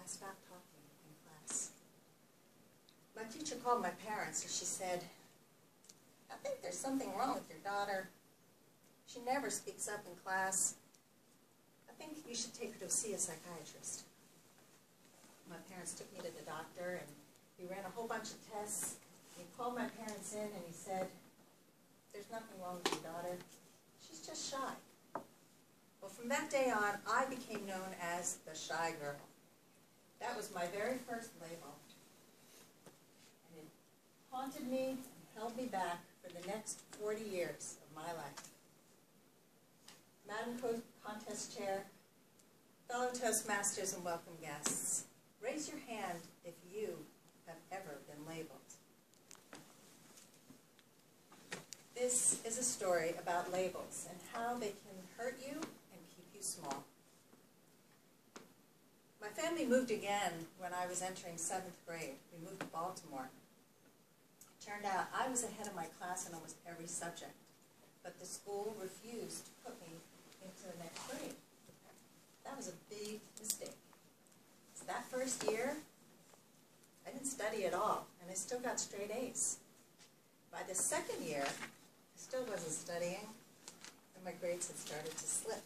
I stopped talking in class. My teacher called my parents and she said, I think there's something wrong with your daughter. She never speaks up in class. I think you should take her to see a psychiatrist. My parents took me to the doctor and he ran a whole bunch of tests. He called my parents in and he said, there's nothing wrong with your daughter. She's just shy. Well, from that day on, I became known as the shy girl. That was my very first label. And it haunted me and held me back for the next 40 years of my life. Madam Contest Chair, fellow Toastmasters and welcome guests, raise your hand if you have ever been labeled. This is a story about labels and how they can hurt you and keep you small. My family moved again when I was entering 7th grade. We moved to Baltimore. It turned out I was ahead of my class in almost every subject, but the school refused to put me into the next grade. That was a big mistake. So that first year, I didn't study at all, and I still got straight A's. By the second year, I still wasn't studying, and my grades had started to slip.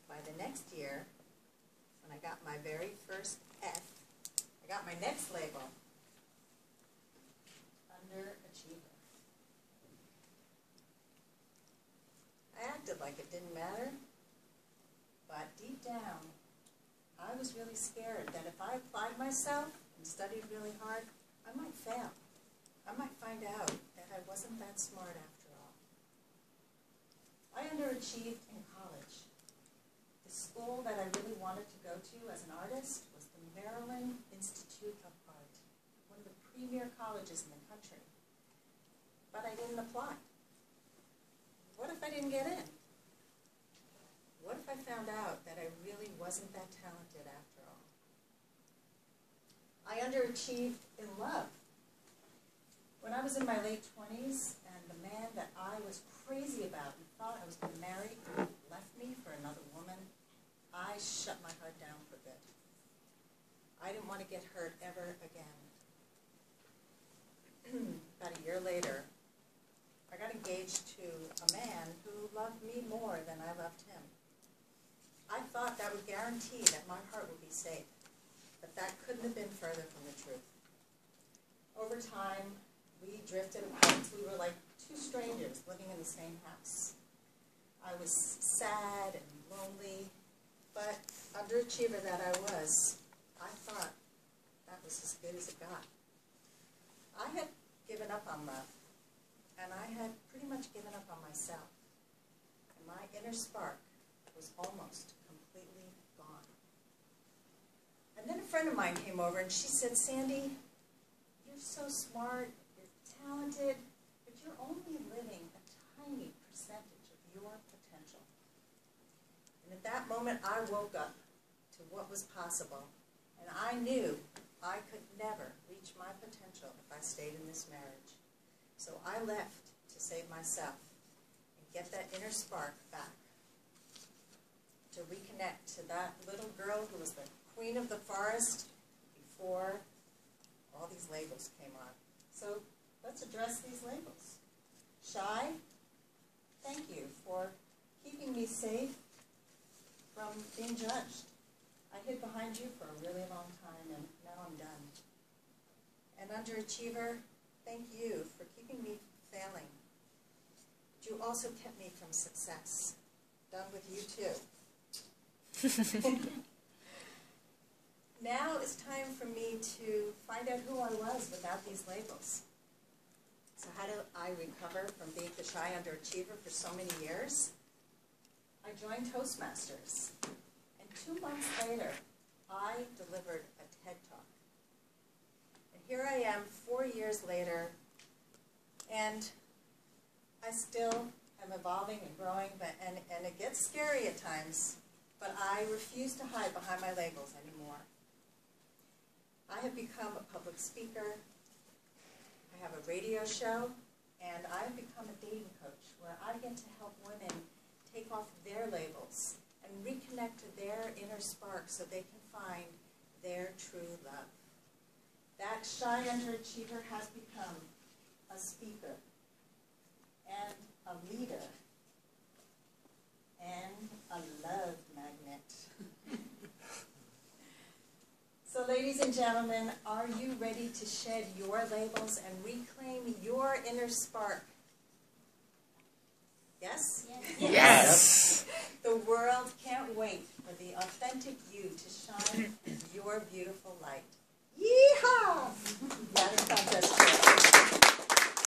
By the next year, when I got my very first F, I got my next label, underachiever. I acted like it didn't matter, but deep down, I was really scared that if I applied myself and studied really hard, I might fail. I might find out that I wasn't that smart after all. I underachieved in college. The school that I really wanted to go to as an artist was the Maryland Institute of Art, one of the premier colleges in the country. But I didn't apply. What if I didn't get in? What if I found out that I really wasn't that talented after all? I underachieved in love. When I was in my late 20s and the man that I was crazy about and thought I was going to marry left me for another woman, I shut my heart down for good. I didn't want to get hurt ever again. About a year later, I got engaged to a man who loved me more than I loved him. I thought that would guarantee that my heart would be safe, but that couldn't have been further from the truth. Over time, we drifted apart. We were like two strangers living in the same house. I was sad and lonely, but underachiever that I was, I thought that was as good as it got. I had given up on love, and I had pretty much given up on myself. And my inner spark was almost completely gone. And then a friend of mine came over and she said, Sandy, you're so smart, you're talented, but you're only living a tiny percentage of your potential. And at that moment, I woke up to what was possible, and I knew I could never reach my potential if I stayed in this marriage. So I left to save myself and get that inner spark back, to reconnect to that little girl who was the queen of the forest before all these labels came on. So let's address these labels. Shy, thank you for keeping me safe from being judged. I hid behind you for a really long time, and now I'm done. And underachiever, thank you for keeping me from failing. But you also kept me from success. Done with you too. Now it's time for me to find out who I was without these labels. So how do I recover from being the shy underachiever for so many years? I joined Toastmasters, and 2 months later, I delivered a TED Talk. And here I am 4 years later, and I still am evolving and growing, and it gets scary at times, but I refuse to hide behind my labels anymore. I have become a public speaker, I have a radio show, and I've become a dating coach where I get to help women take off their labels and reconnect to their inner spark so they can find their true love. That shy underachiever has become a speaker and a leader and a love magnet. So ladies and gentlemen, are you ready to shed your labels and reclaim your inner spark? Yes? Yes. Yes. The world can't wait for the authentic you to shine your beautiful light. Yeehaw!